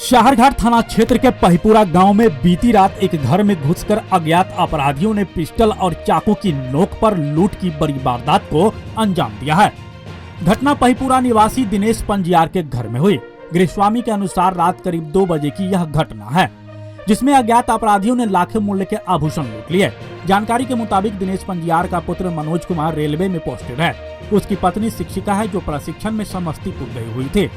शाहरघाट थाना क्षेत्र के पहिपुरा गांव में बीती रात एक घर में घुसकर अज्ञात अपराधियों ने पिस्टल और चाकू की नोक पर लूट की बड़ी वारदात को अंजाम दिया है। घटना पहिपुरा निवासी दिनेश पंजियार के घर में हुई। गृहस्वामी के अनुसार रात करीब 2 बजे की यह घटना है, जिसमें अज्ञात अपराधियों ने लाखों मूल्य के आभूषण लूट लिए। जानकारी के मुताबिक दिनेश पंजियार का पुत्र मनोज कुमार रेलवे में पोस्टेड है। उसकी पत्नी शिक्षिका है जो प्रशिक्षण में समस्तीपुर गई हुई थी।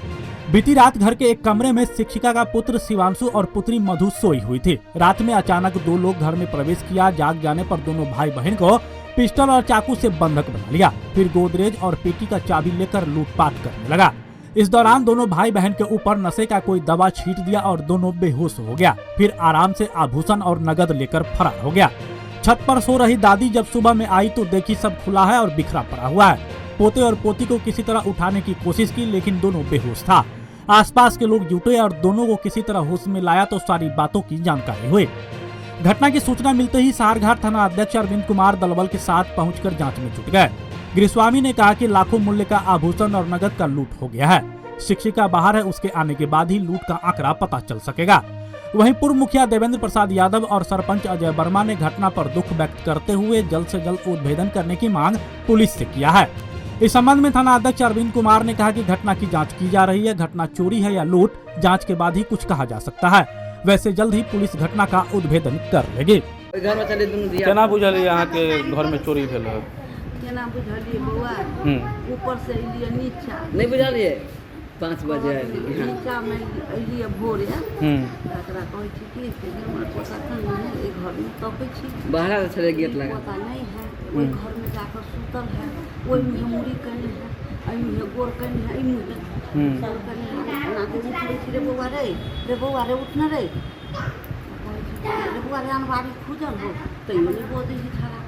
बीती रात घर के एक कमरे में शिक्षिका का पुत्र शिवांशु और पुत्री मधु सोई हुई थी। रात में अचानक 2 लोग घर में प्रवेश किया। जाग जाने पर दोनों भाई बहन को पिस्टल और चाकू से बंधक बना लिया। फिर गोदरेज और पेटी का चाबी लेकर लूटपाट करने लगा। इस दौरान दोनों भाई बहन के ऊपर नशे का कोई दवा छींट दिया और दोनों बेहोश हो गया। फिर आराम से आभूषण और नगद लेकर फरार हो गया। छत पर सो रही दादी जब सुबह में आई तो देखी सब खुला है और बिखरा पड़ा हुआ है। पोते और पोती को किसी तरह उठाने की कोशिश की, लेकिन दोनों बेहोश था। आसपास के लोग जुटे और दोनों को किसी तरह होश में लाया तो सारी बातों की जानकारी हुई। घटना की सूचना मिलते ही शाहरघाट थाना अध्यक्ष अरविंद कुमार दलबल के साथ पहुंचकर जांच में जुट गए। गृहस्वामी ने कहा कि लाखों मूल्य का आभूषण और नगद का लूट हो गया है। शिक्षिका बाहर है, उसके आने के बाद ही लूट का आंकड़ा पता चल सकेगा। वहीं पूर्व मुखिया देवेंद्र प्रसाद यादव और सरपंच अजय वर्मा ने घटना पर दुख व्यक्त करते हुए जल्द से जल्द उद्भेदन करने की मांग पुलिस से किया है। इस संबंध में थाना अध्यक्ष अरविंद कुमार ने कहा कि घटना की जांच की जा रही है। घटना चोरी है या लूट, जांच के बाद ही कुछ कहा जा सकता है। वैसे जल्द ही पुलिस घटना का उद्भेदन कर लेगी। केना बुझल यहाँ के घर में चोरी भेल है? केना बुझलिए बउआ? ऊपर से एलिए नीचा नहीं बुझलिए 5 बजे नीचा में एलिए भोरे एकरा कहै छी कि से हमर पता नहीं ए घर में तपै छी बाहर चले गेट लगा पता नहीं है। ओई घर में जाकर सुतल है, ओई में मुड़ी कने है, आई में गोर कने है, आई में सब कने है। ना दे उठले रे बउआ रे उठना रे बउआ रे अनवारी खुजल हो तैयो नहीं बोदी छाला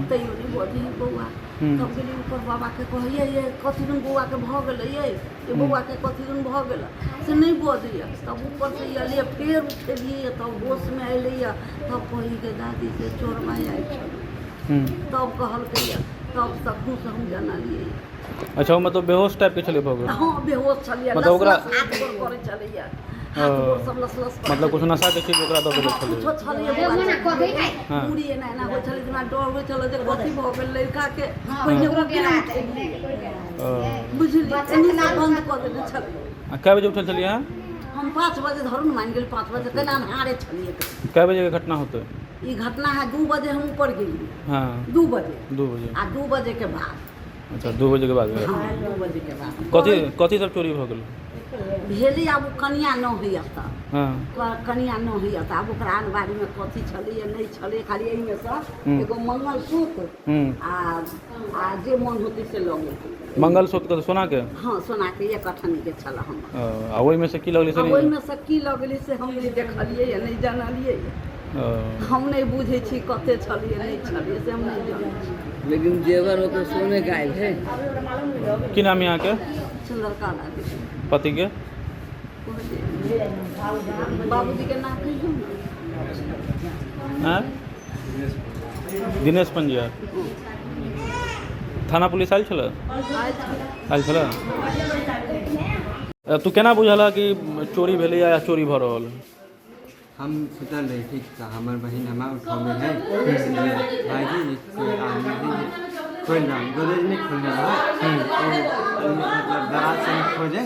तैयो नहीं बोदी बउआ। तब गेली ऊपर बाबा के कहिए ये कथी दिन बउआ के भ गेलै ये बउआ के कथी दिन भ गेल से नहीं बोदिया। तब ऊपर से एलिए फिर उठलिए तब होश में एलिए तब कही के दादी से चोरवा आई छल। तब कहलकै तब सखू से हम जाना लिए। अच्छा, मतलब बेहोश टाइप के चले भोग? हां बेहोश छलिए, मतलब ओकरा हाथ गोर करे चलिए, सब लसलस मतलब कुछ नशा के चीज ओकरा दे छले। कुछ छलिए पूरी एना एना हो छलिए जेना डर हो छले जे कथी भ गेल लड़का के पहिने ओकरा बुझलिए एनी से बंद क देने छलिए। कै बजे उठल छलिए? हम 5 बजे धरू न मान गेल 5 बजे केना हारे छलिए। कै बजे के घटना होते? ई घटना है 2 बजे हम ऊपर गेली। हां 2 बजे 2 बजे आ 2 बजे के बाद। अच्छा 2 बजे के बाद? हां 2 बजे के बाद कथी सब चोरी भ गेल? भेली अब कनिया न होइया त हां कनिया न होइया त अब ओकरा अनबारी में कथी छलिए नहीं छलिए, खाली एही में से एगो मंगलसूत्र आ जे मन होते से ल गेल। मंगलसूत्र सोना के? हां सोना के एक अठनी के छला हम। आ ओइ में से की लगले से? ओइ में से की लगले से हम नहीं देखलिए या नहीं जानलिए। हम नहीं बुझे छी कते छलिए नहीं छलिए से हम नहीं जाने छी। लेकिन जेवर हो तो सोने का है। की नाम यहाँ के? चंद्रका दादी। पति के? बाबूजी के नाम कहियो हां दिनेश पंजियार। थाना पुलिस आयल छल? आयल छल। तू केना बुझला कि चोरी भेलै या चोरी भ रहल? हम सुतल रही, ठीक था। हमार बहन हमारे उठाव में है भाईजी खोल रहा गोदरेज नहीं खोल रहा मतलब दराज से खोजे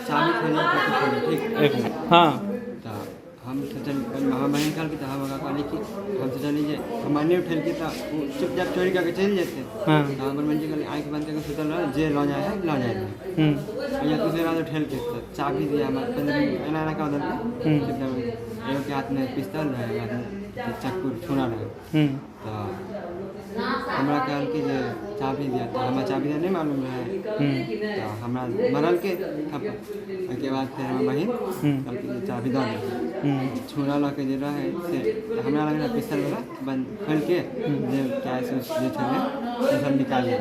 चाबी खोजे तो खोले, ठीक। एक मिनट। हाँ तो हम सोचल हमार बहन कल की हम कहली कि हम सोचल जे हमारे नहीं उठल के तो चुपचाप चोरी करके चल जाते। हाँ तो हमार बहन जी कहली आँख बंद करके सुतल रहा जे ला जाए ला जाए या दूसरे रात उठल के तो चाबी दिया हमारे एना एना का उधर एगो के हाथ में पिस्तौल रहे, हाथ में चक्कू छुरा रहे। तो हमरा कहल कि जे चाबी दिया तो हमारा चाबी दिया नहीं मालूम रहे। तो हमरा मरल के उसके बाद फिर हमार बहन कहल कि चाबी दे दे छुरा ला के जे रहे से हमरा लग रहा पिस्तौल वाला बंद खोल के जे कैश जे छले से सब निकाल लिया।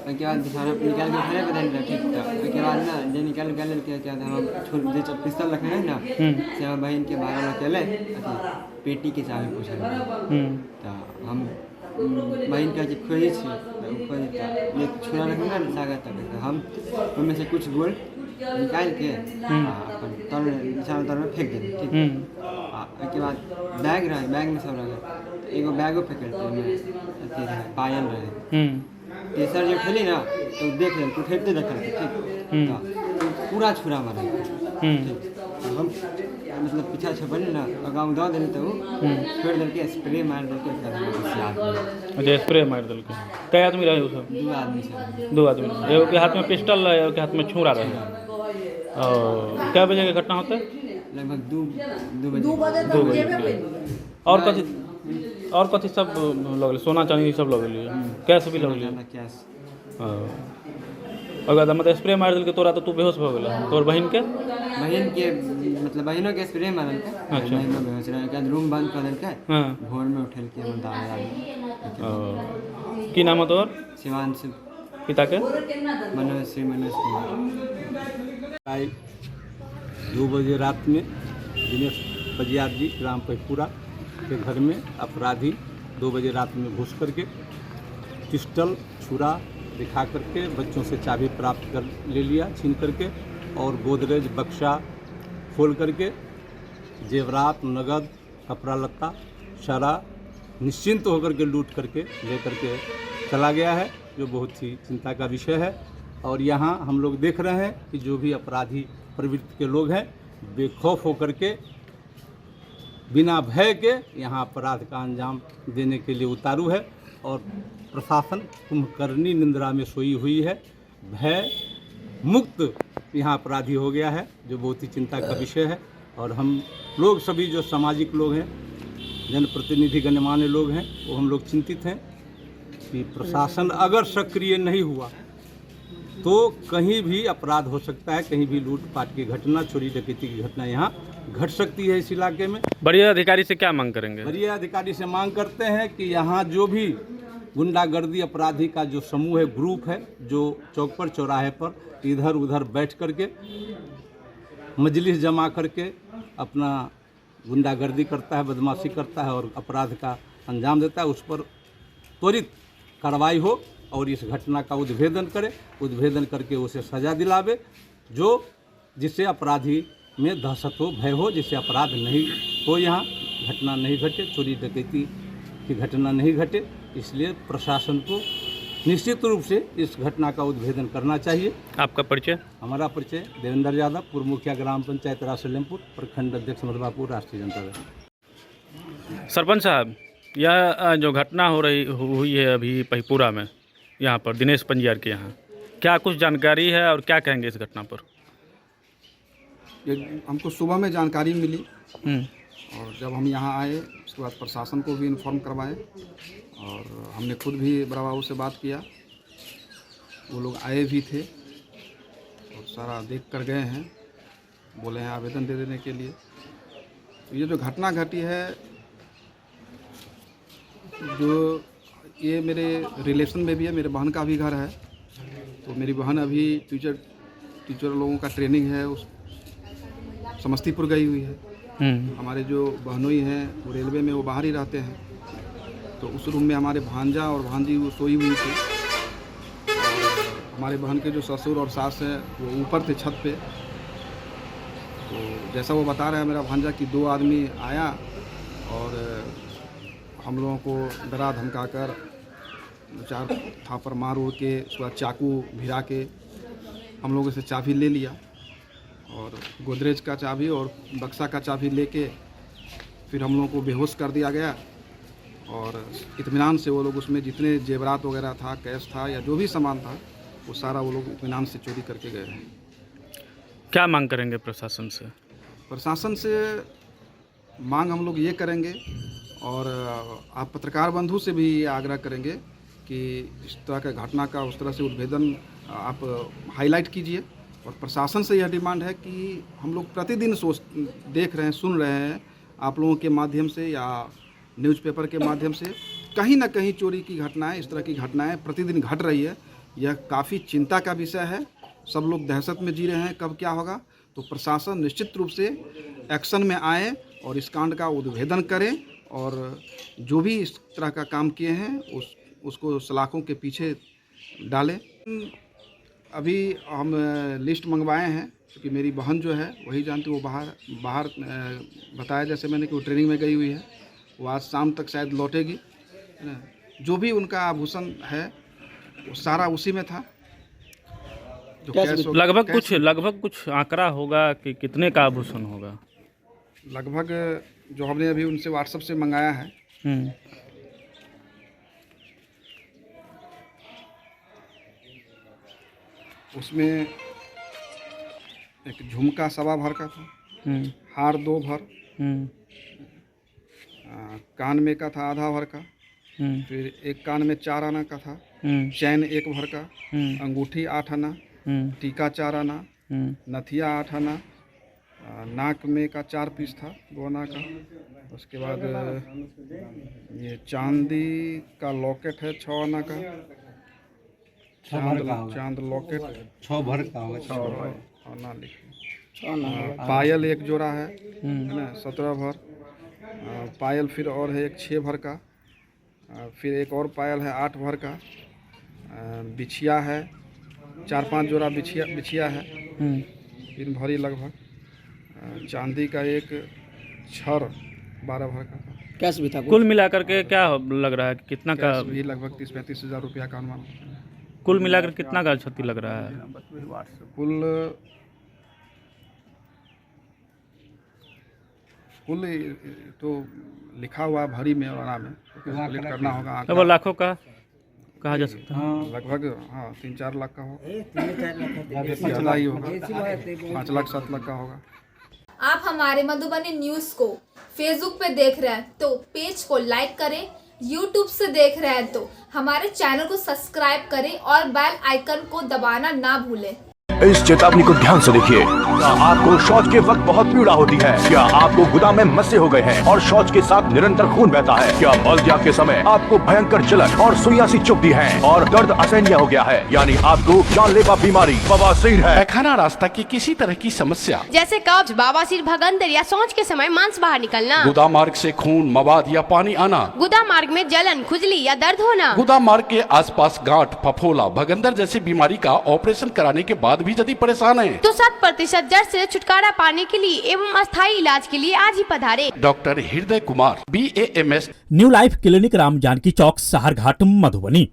उसके बाद सारा निकाल के खड़े बदल रहा, ठीक। तो उसके बाद ना जे निकाल के क्या था हम छोड़ जे पिस्तौल रखे हैं ना से हम बहन के बाहर अकेले पेटी के चाबी पूछल। तो हम बहन का खोजे खोजे ये छुरा रखना लागत हम उनमें से कुछ गोल्ड निकाल के अपन तर नीचा में तर में फेंक देते ठीक। उसके बाद बैग रहे, बैग में सब रहे, एगो बैगो फेंक देते अथी रहे पायल रहे। तेसर जो खेली ना तो देख ले तू फेंकते देख ठीक तो पूरा छुरा मारे ठीक। हम मतलब पीछा छपन ना गाँव दो दिन तो छोड़ दल के स्प्रे मार दल के अच्छा स्प्रे मार दल के। कई आदमी रहे सब? 2 आदमी से। 2 आदमी, एगो के हाथ में पिस्टल रहे, एगो के हाथ में छुरा रहे। और क्या बजे की घटना होता है? लगभग 2 बजे। 2 बजे तक जेबे पे और कथी सब लगल? सोना चांदी सब लगल, कैश भी लगल। कैश अगर मतलब स्प्रे मार दिल के तोरा तो तू बेहोश हो गेल। तोर बहन के मतलब बहनों के स्प्रे मारल के। अच्छा। बहनों बेहोश रहे के रूम बंद कर देल के। हाँ। भोर में उठल के हम दादा की नाम है तोर? शिवांशु। पिता के? मनोज कुमार। 2 बजे रात में दिनेश बजियार जी ग्राम पहिपुरा के घर में अपराधी 2 बजे रात में घुस करके पिस्टल छुरा दिखा करके बच्चों से चाबी प्राप्त कर ले लिया छीन करके, और गोदरेज बक्सा खोल करके जेवरात नगद कपड़ा लत्ता सारा निश्चिंत होकर के लूट करके ले करके चला गया है, जो बहुत ही चिंता का विषय है। और यहाँ हम लोग देख रहे हैं कि जो भी अपराधी प्रवृत्ति के लोग हैं बेखौफ होकर के बिना भय के यहाँ अपराध का अंजाम देने के लिए उतारू है, और प्रशासन कुंभकर्णी निंद्रा में सोई हुई है। भय मुक्त यहाँ अपराधी हो गया है, जो बहुत ही चिंता का विषय है। और हम लोग सभी जो सामाजिक लोग हैं, जनप्रतिनिधि गणमान्य लोग हैं, वो हम लोग चिंतित हैं कि प्रशासन अगर सक्रिय नहीं हुआ तो कहीं भी अपराध हो सकता है, कहीं भी लूटपाट की घटना, चोरी डकैती की घटना यहाँ घट सकती है इस इलाके में। बड़े अधिकारी से क्या मांग करेंगे? वरीय अधिकारी से मांग करते हैं कि यहाँ जो भी गुंडागर्दी अपराधी का जो समूह है, ग्रुप है, जो चौक पर चौराहे पर इधर उधर बैठ करके मजलिस जमा करके अपना गुंडागर्दी करता है, बदमाशी करता है और अपराध का अंजाम देता है, उस पर त्वरित कार्रवाई हो और इस घटना का उद्भेदन करे, उद्भेदन करके उसे सजा दिलावे, जिससे अपराधी में दहशत हो, भय हो, जिससे अपराध नहीं हो, यहाँ घटना नहीं घटे, चोरी डकैती की घटना नहीं घटे। इसलिए प्रशासन को निश्चित रूप से इस घटना का उद्भेदन करना चाहिए। आपका परिचय? हमारा परिचय देवेंद्र यादव, पूर्व मुखिया ग्राम पंचायत रासलेमपुर, प्रखंड अध्यक्ष मधुबापुर, राष्ट्रीय जनता दल। सरपंच साहब, यह जो घटना हुई है अभी पहिपुरा में, यहाँ पर दिनेश पंजियार के यहाँ, क्या कुछ जानकारी है और क्या कहेंगे इस घटना पर? हमको सुबह में जानकारी मिली और जब हम यहाँ आए उसके बाद प्रशासन को भी इन्फॉर्म करवाए और हमने खुद भी बड़ा बाबू से बात किया, वो लोग आए भी थे और सारा देख कर गए हैं, बोले हैं आवेदन दे देने के लिए। तो ये जो घटना घटी है, जो ये मेरे रिलेशन में भी है, मेरे बहन का भी घर है। तो मेरी बहन अभी टीचर लोगों का ट्रेनिंग है, उस समस्तीपुर गई हुई है। हमारे जो बहनोई हैं वो रेलवे में, वो बाहर ही रहते हैं। तो उस रूम में हमारे भांजा और भांजी वो सोई हुई थी। हमारे बहन के जो ससुर और सास हैं वो ऊपर थे छत पे। तो जैसा वो बता रहा है मेरा भांजा कि 2 आदमी आया और हम लोगों को डरा धमका कर 4 थापर मार उड़ के, उसके बाद चाकू भिरा के हम लोगों से चाबी ले लिया और गोदरेज का चाबी और बक्सा का चाबी लेके फिर हम लोगों को बेहोश कर दिया गया। और इत्मीनान से वो लोग उसमें जितने जेवरात वगैरह था, कैश था या जो भी सामान था, वो सारा वो लोग इत्मीनान से चोरी करके गए हैं। क्या मांग करेंगे प्रशासन से? प्रशासन से मांग हम लोग ये करेंगे और आप पत्रकार बंधु से भी ये आग्रह करेंगे कि इस तरह का घटना का उस तरह से उद्भेदन आप हाईलाइट कीजिए। और प्रशासन से यह डिमांड है कि हम लोग प्रतिदिन देख रहे हैं, सुन रहे हैं आप लोगों के माध्यम से या न्यूज़पेपर के माध्यम से, कहीं ना कहीं चोरी की घटनाएं, इस तरह की घटनाएं प्रतिदिन घट रही है। यह काफ़ी चिंता का विषय है, सब लोग दहशत में जी रहे हैं कब क्या होगा। तो प्रशासन निश्चित रूप से एक्शन में आए और इस कांड का उद्भेदन करें और जो भी इस तरह का काम किए हैं उसको सलाखों के पीछे डालें। अभी हम लिस्ट मंगवाए हैं, क्योंकि मेरी बहन जो है वही जानती, वो बाहर बताया जैसे मैंने कि वो ट्रेनिंग में गई हुई है, वो आज शाम तक शायद लौटेगी, है ना। जो भी उनका आभूषण है वो सारा उसी में था। जो कैश हो- लगभग कुछ आंकड़ा होगा कि कितने का आभूषण होगा? लगभग जो हमने अभी उनसे व्हाट्सएप से मंगाया है, उसमें एक झुमका 1.25 भर का था, हार 2 भर, कान में का था आधा भर का, फिर एक कान में 4 आना का था, चैन 1 भर का, अंगूठी 8 आना, टीका 4 आना, नथिया 8 आना, नाक में का 4 पीस था 2 आना का। उसके बाद ये चांदी का लॉकेट है 6 आना का, चांद लॉकेट 6 भर का होगा, 6 आना लिखे। पायल 1 जोड़ा है ना 17 भर, पायल फिर और है एक 6 भर का, फिर एक और पायल है 8 भर का, बिछिया है 4-5 जोड़ा बिछिया है 3 भरी लगभग, चांदी का एक छर 12 भर का था। कैश भी था कुल मिलाकर के क्या लग रहा है कि कितना का? कैश भी लगभग 30-35 हज़ार रुपया का अनुमान। कुल मिलाकर कितना का क्षति लग रहा है? कुल तो लिखा हुआ भरी में और आना में, तो कैलकुलेट करना होगा। तो वो लाखों का कहा जा सकता है? लगभग 3-4 लाख का होगा, ज़्यादा ही होगा, 5 लाख 7 लाख का होगा। आप हमारे मधुबनी न्यूज़ को फेसबुक पे देख रहे हैं तो पेज को लाइक करें, यूट्यूब से देख रहे हैं तो हमारे चैनल को सब्सक्राइब करें और बेल आइकन को दबाना ना भूलें। इस चेतावनी को ध्यान से देखिए। क्या आपको शौच के वक्त बहुत पीड़ा होती है? क्या आपको गुदा में मस्से हो गए हैं और शौच के साथ निरंतर खून बहता है? क्या मलत्याग के समय आपको भयंकर जलन और सुइयां सी चुभती हैं और दर्द असहनीय हो गया है? यानी आपको जानलेवा बीमारी बवासीर है। पैखाना रास्ता की किसी तरह की समस्या जैसे कब्ज, बवासीर, भगंदर या शौच के समय मांस बाहर निकलना, गुदा मार्ग से खून, मवाद या पानी आना, गुदा मार्ग में जलन, खुजली या दर्द होना, गुदा मार्ग के आसपास गांठ, फफोला, भगंदर जैसी बीमारी का ऑपरेशन कराने के बाद भी यदि परेशान है तो 100% जड़ से छुटकारा पाने के लिए एवं अस्थायी इलाज के लिए आज ही पधारे। Doctor Hriday Kumar BAMS, New Life clinic, Ram Janaki चौक, साहरघाट, मधुबनी।